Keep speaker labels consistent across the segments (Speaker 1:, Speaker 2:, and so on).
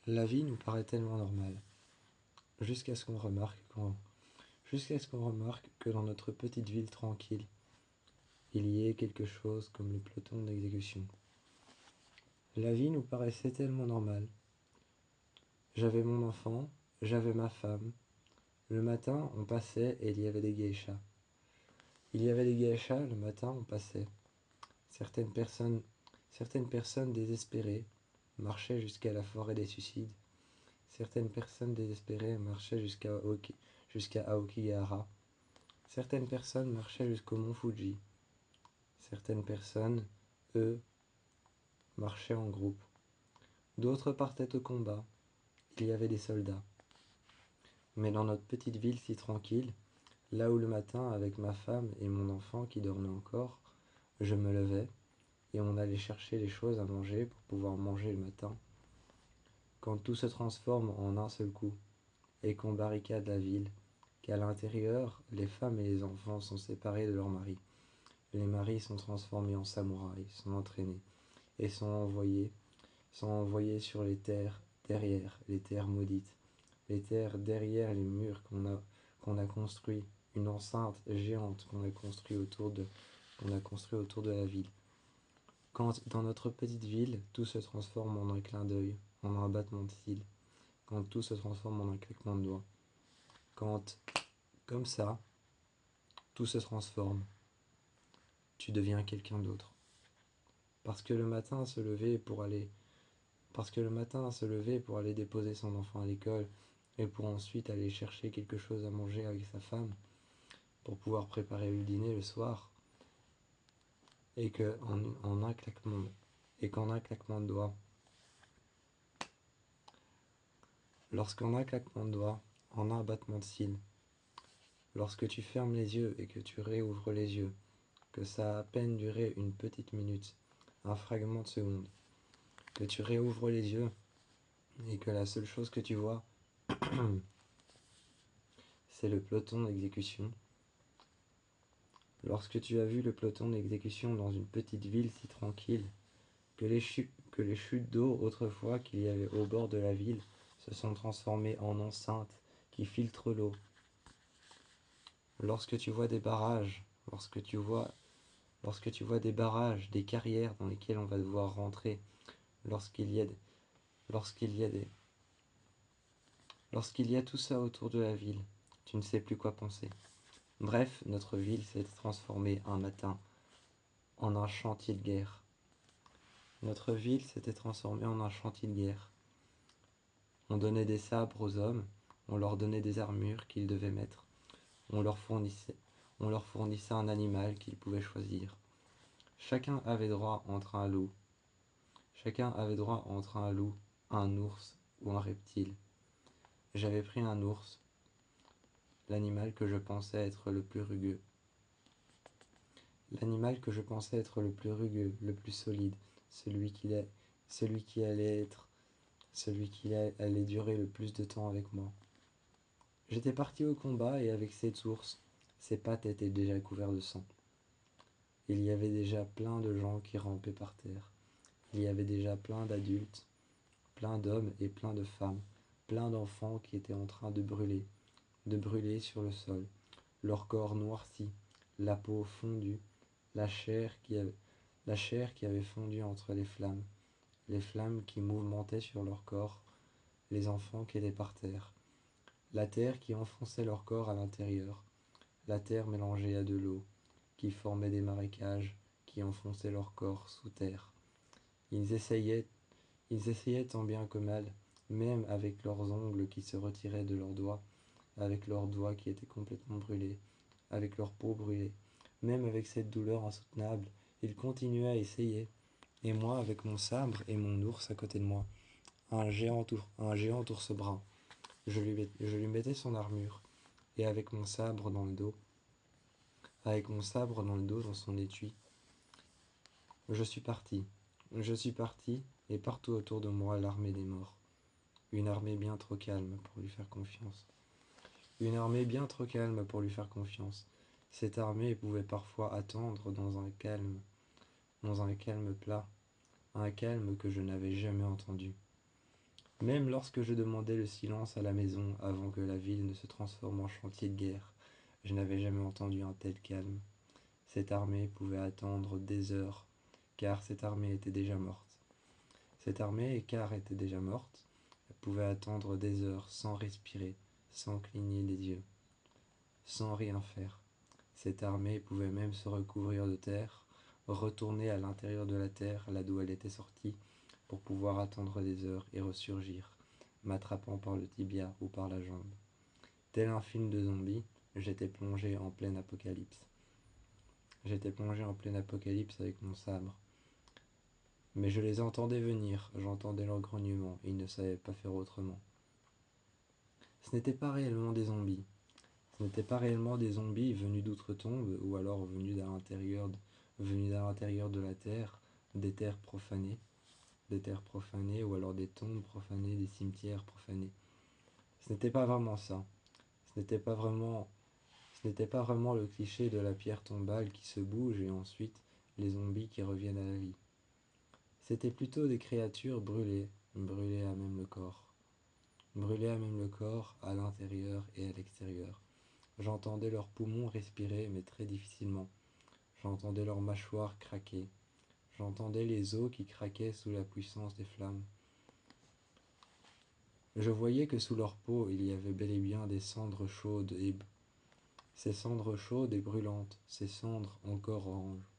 Speaker 1: La vie nous paraît tellement normale, jusqu'à ce qu'on remarque que dans notre petite ville tranquille, il y ait quelque chose comme le peloton d'exécution. La vie nous paraissait tellement normale. J'avais mon enfant, j'avais ma femme. Le matin, on passait et il y avait des geishas. Il y avait des geishas, le matin, on passait. Certaines personnes, certaines personnes désespérées marchaient jusqu'à la forêt des suicides. Certaines personnes désespérées marchaient jusqu'à Aokigahara. Certaines personnes marchaient jusqu'au mont Fuji. Certaines personnes, eux, marchaient en groupe. D'autres partaient au combat. Il y avait des soldats. Mais dans notre petite ville si tranquille, là où le matin, avec ma femme et mon enfant qui dormait encore, je me levais et on allait chercher les choses à manger pour pouvoir manger le matin, quand tout se transforme en un seul coup et qu'on barricade la ville, qu'à l'intérieur, les femmes et les enfants sont séparés de leurs maris. Les maris sont transformés en samouraïs, sont entraînés et sont envoyés sur les terres derrière, les terres maudites, les terres derrière les murs qu'on a construits, une enceinte géante qu'on a construit autour de la ville. Quand dans notre petite ville, tout se transforme en un clin d'œil, en un battement de cils, quand tout se transforme en un claquement de doigts, quand, comme ça, tout se transforme, tu deviens quelqu'un d'autre. Parce que le matin, se lever pour aller déposer son enfant à l'école et pour ensuite aller chercher quelque chose à manger avec sa femme, pour pouvoir préparer le dîner le soir, et qu'en un claquement de doigts, lorsqu'en un claquement de doigts, en un battement de cils, lorsque tu fermes les yeux et que tu réouvres les yeux, que ça a à peine duré une petite minute, un fragment de seconde, que tu réouvres les yeux et que la seule chose que tu vois, c'est le peloton d'exécution. Lorsque tu as vu le peloton d'exécution dans une petite ville si tranquille, que les chutes d'eau autrefois qu'il y avait au bord de la ville se sont transformées en enceintes qui filtrent l'eau. Lorsque tu vois des barrages, lorsque tu vois des barrages, des carrières dans lesquelles on va devoir rentrer, lorsqu'il y a des, lorsqu'il y a des, lorsqu'il y a tout ça autour de la ville, tu ne sais plus quoi penser. Bref, notre ville s'est transformée un matin en un chantier de guerre. Notre ville s'était transformée en un chantier de guerre. On donnait des sabres aux hommes, on leur donnait des armures qu'ils devaient mettre, on leur fournissait, on leur fournissait un animal qu'ils pouvaient choisir. Chacun avait droit entre un loup. Chacun avait droit entre un loup, un ours ou un reptile. J'avais pris un ours, l'animal que je pensais être le plus rugueux. L'animal que je pensais être le plus rugueux, le plus solide, celui qui allait durer le plus de temps avec moi. J'étais parti au combat et avec cet ours, ses pattes étaient déjà couvertes de sang. Il y avait déjà plein de gens qui rampaient par terre. Il y avait déjà plein d'adultes, plein d'hommes et plein de femmes, plein d'enfants qui étaient en train de brûler sur le sol, leur corps noirci, la peau fondue, la chair qui avait fondu entre les flammes qui mouvementaient sur leur corps, les enfants qui étaient par terre, la terre qui enfonçait leur corps à l'intérieur, la terre mélangée à de l'eau, qui formait des marécages, qui enfonçaient leur corps sous terre. Ils essayaient tant bien que mal, même avec leurs ongles qui se retiraient de leurs doigts, avec leurs doigts qui étaient complètement brûlés, avec leur peau brûlée. Même avec cette douleur insoutenable, ils continuaient à essayer. Et moi, avec mon sabre et mon ours à côté de moi, un géant ours brun, je lui mettais son armure, et avec mon sabre dans le dos, dans son étui, je suis parti. Je suis parti, et partout autour de moi, l'armée des morts. Une armée bien trop calme pour lui faire confiance. Une armée bien trop calme pour lui faire confiance. Cette armée pouvait parfois attendre dans un calme plat, un calme que je n'avais jamais entendu. Même lorsque je demandais le silence à la maison avant que la ville ne se transforme en chantier de guerre, je n'avais jamais entendu un tel calme. Cette armée pouvait attendre des heures, car cette armée était déjà morte. Cette armée, car était déjà morte, pouvait attendre des heures sans respirer, sans cligner des yeux, sans rien faire. Cette armée pouvait même se recouvrir de terre, retourner à l'intérieur de la terre, là d'où elle était sortie, pour pouvoir attendre des heures et ressurgir, m'attrapant par le tibia ou par la jambe. Tel un film de zombies, j'étais plongé en pleine apocalypse. J'étais plongé en pleine apocalypse avec mon sabre. Mais je les entendais venir, j'entendais leur grognement, ils ne savaient pas faire autrement. Ce n'était pas réellement des zombies. Ce n'étaient pas réellement des zombies venus d'outre-tombe ou alors venus d'à l'intérieur de la terre, des terres profanées ou alors des tombes profanées, des cimetières profanés. Ce n'était pas vraiment ça. Ce n'était pas vraiment, ce n'était pas vraiment le cliché de la pierre tombale qui se bouge et ensuite les zombies qui reviennent à la vie. C'était plutôt des créatures brûlées, brûlées à même le corps. Brûlées à même le corps, à l'intérieur et à l'extérieur. J'entendais leurs poumons respirer, mais très difficilement. J'entendais leurs mâchoires craquer. J'entendais les os qui craquaient sous la puissance des flammes. Je voyais que sous leur peau, il y avait bel et bien des cendres chaudes et ces cendres chaudes et brûlantes, ces cendres encore oranges.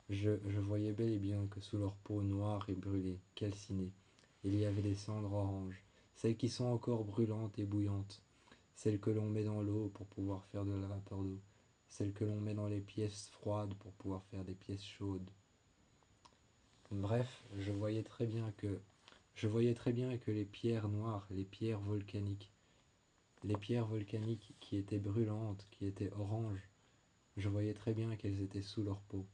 Speaker 1: Je voyais bel et bien que sous leur peau noire et brûlée, calcinée, il y avait des cendres oranges, celles qui sont encore brûlantes et bouillantes, celles que l'on met dans l'eau pour pouvoir faire de la vapeur d'eau, celles que l'on met dans les pièces froides pour pouvoir faire des pièces chaudes. Bref, je voyais très bien que les pierres noires, les pierres volcaniques qui étaient brûlantes, qui étaient oranges, je voyais très bien qu'elles étaient sous leur peau.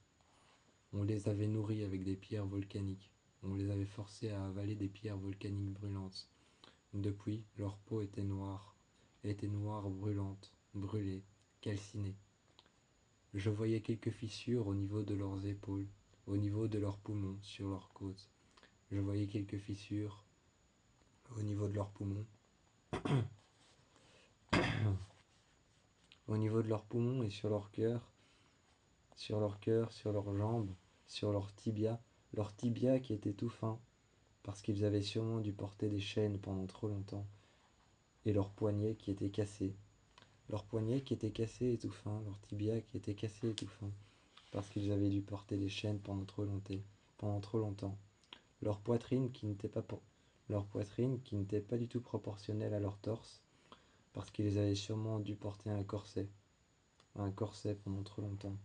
Speaker 1: On les avait nourries avec des pierres volcaniques. On les avait forcées à avaler des pierres volcaniques brûlantes. Depuis, leur peau était noire brûlante, brûlée, calcinée. Je voyais quelques fissures au niveau de leurs épaules, au niveau de leurs poumons, sur leurs côtes. Je voyais quelques fissures au niveau de leurs poumons, au niveau de leurs poumons et sur leur cœur, sur leurs jambes, sur leurs tibias qui étaient tout fins, parce qu'ils avaient sûrement dû porter des chaînes pendant trop longtemps, et leurs poignets qui étaient cassés. Leurs poignets qui étaient cassés et tout fins, leurs tibias qui étaient cassés et tout fins, parce qu'ils avaient dû porter des chaînes pendant trop longtemps. Leur poitrine qui n'était pas, leur poitrine qui n'était pas du tout proportionnelle à leur torse, parce qu'ils avaient sûrement dû porter un corset pendant trop longtemps.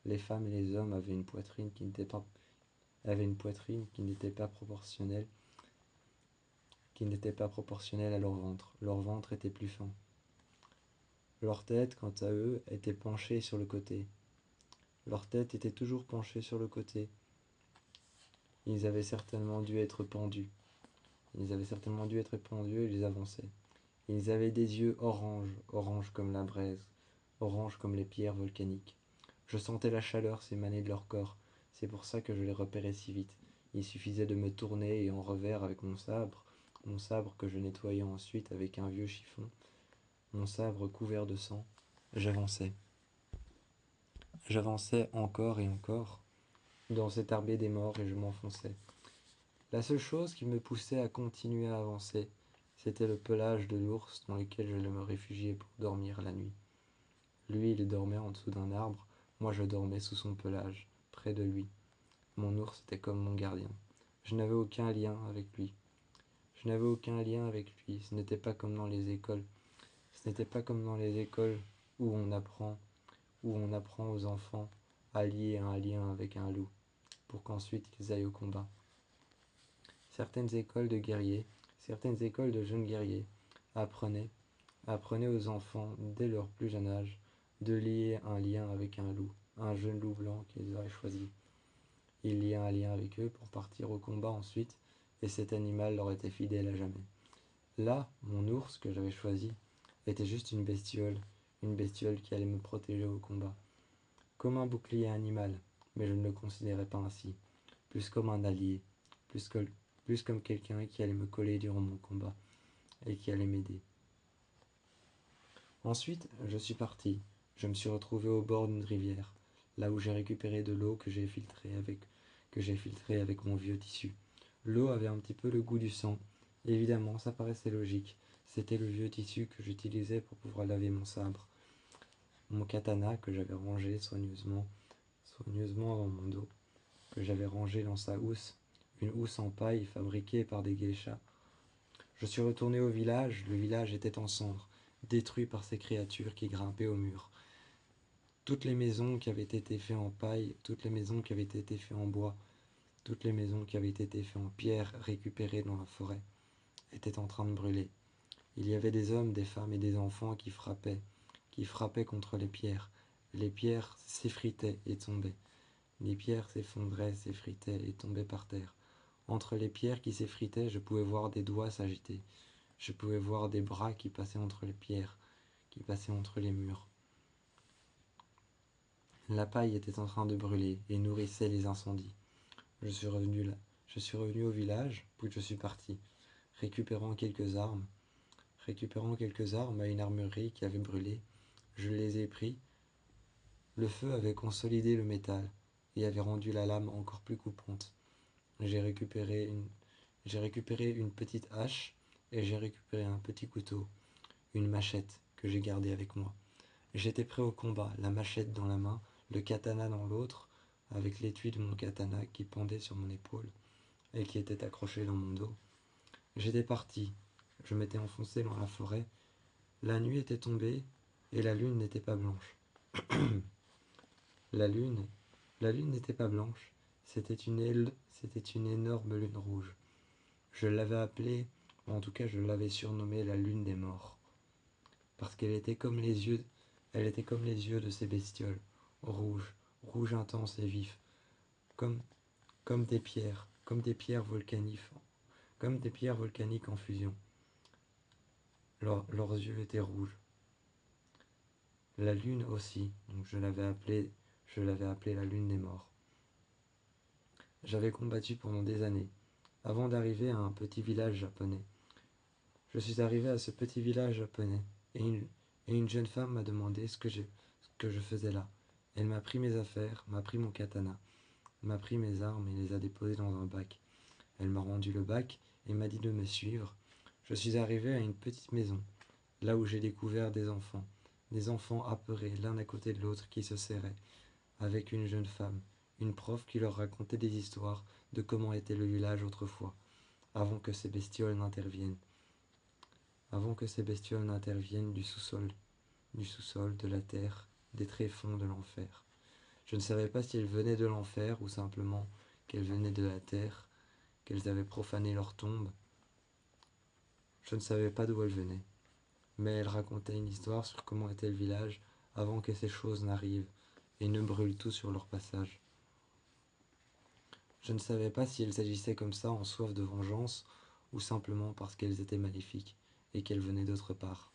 Speaker 1: Les femmes et les hommes avaient une poitrine qui n'était pas proportionnelle, à leur ventre. Leur ventre était plus fin. Leur tête, quant à eux, était penchée sur le côté. Leur tête était toujours penchée sur le côté. Ils avaient certainement dû être pendus. Et ils avançaient. Ils avaient des yeux oranges comme la braise, oranges comme les pierres volcaniques. Je sentais la chaleur s'émaner de leur corps, c'est pour ça que je les repérais si vite. Il suffisait de me tourner et en revers avec mon sabre que je nettoyais ensuite avec un vieux chiffon, mon sabre couvert de sang. J'avançais. J'avançais encore et encore dans cet herbier des morts et je m'enfonçais. La seule chose qui me poussait à continuer à avancer, c'était le pelage de l'ours dans lequel je me réfugiais pour dormir la nuit. Lui, il dormait en dessous d'un arbre, moi je dormais sous son pelage, près de lui. Mon ours était comme mon gardien. Je n'avais aucun lien avec lui. Ce n'était pas comme dans les écoles. Ce n'était pas comme dans les écoles où on apprend aux enfants à lier un lien avec un loup, pour qu'ensuite ils aillent au combat. Certaines écoles de jeunes guerriers apprenaient aux enfants, dès leur plus jeune âge, de lier un lien avec un loup, un jeune loup blanc qu'ils auraient choisi. Ils liaient un lien avec eux pour partir au combat ensuite, et cet animal leur était fidèle à jamais. Là, mon ours que j'avais choisi était juste une bestiole qui allait me protéger au combat. Comme un bouclier animal, mais je ne le considérais pas ainsi, plus comme un allié, plus que, plus comme quelqu'un qui allait me coller durant mon combat et qui allait m'aider. Ensuite, je suis parti. Je me suis retrouvé au bord d'une rivière, là où j'ai récupéré de l'eau que j'ai filtrée avec mon vieux tissu. L'eau avait un petit peu le goût du sang. Évidemment, ça paraissait logique. C'était le vieux tissu que j'utilisais pour pouvoir laver mon sabre. Mon katana que j'avais rangé soigneusement dans mon dos, que j'avais rangé dans sa housse, une housse en paille fabriquée par des geishas. Je suis retourné au village, le village était en cendres, détruit par ces créatures qui grimpaient au mur. Toutes les maisons qui avaient été faites en paille, toutes les maisons qui avaient été faites en bois, toutes les maisons qui avaient été faites en pierre récupérées dans la forêt étaient en train de brûler. Il y avait des hommes, des femmes et des enfants qui frappaient contre les pierres. Les pierres s'effritaient et tombaient. Les pierres s'effondraient, s'effritaient et tombaient par terre. Entre les pierres qui s'effritaient, je pouvais voir des doigts s'agiter. Je pouvais voir des bras qui passaient entre les pierres, qui passaient entre les murs. La paille était en train de brûler et nourrissait les incendies. Je suis revenu au village, puis je suis parti, récupérant quelques armes à une armurerie qui avait brûlé. Je les ai pris. Le feu avait consolidé le métal et avait rendu la lame encore plus coupante. J'ai récupéré une petite hache et j'ai récupéré un petit couteau, une machette que j'ai gardée avec moi. J'étais prêt au combat, la machette dans la main, le katana dans l'autre, avec l'étui de mon katana qui pendait sur mon épaule et qui était accroché dans mon dos. J'étais parti, je m'étais enfoncé dans la forêt. La nuit était tombée et la lune n'était pas blanche. La lune, la lune n'était pas blanche, c'était une énorme lune rouge. Je l'avais appelée, ou en tout cas je l'avais surnommée la lune des morts, parce elle était comme les yeux de ces bestioles, rouges intenses et vifs, comme, comme des pierres volcaniques en fusion. Leurs yeux étaient rouges. La lune aussi, donc je l'avais appelée la lune des morts. J'avais combattu pendant des années, avant d'arriver à un petit village japonais. Je suis arrivé à ce petit village japonais, et une jeune femme m'a demandé ce que je faisais là. Elle m'a pris mes affaires, m'a pris mon katana, m'a pris mes armes et les a déposées dans un bac. Elle m'a rendu le bac et m'a dit de me suivre. Je suis arrivé à une petite maison, là où j'ai découvert des enfants apeurés l'un à côté de l'autre qui se serraient, avec une jeune femme, une prof qui leur racontait des histoires de comment était le village autrefois, avant que ces bestioles n'interviennent. Avant que ces bestioles n'interviennent du sous-sol, de la terre, des tréfonds de l'enfer. Je ne savais pas si elles venaient de l'enfer ou simplement qu'elles venaient de la terre, qu'elles avaient profané leur tombe. Je ne savais pas d'où elles venaient, mais elles racontaient une histoire sur comment était le village avant que ces choses n'arrivent et ne brûlent tout sur leur passage. Je ne savais pas si elles agissaient comme ça en soif de vengeance ou simplement parce qu'elles étaient maléfiques et qu'elles venaient d'autre part.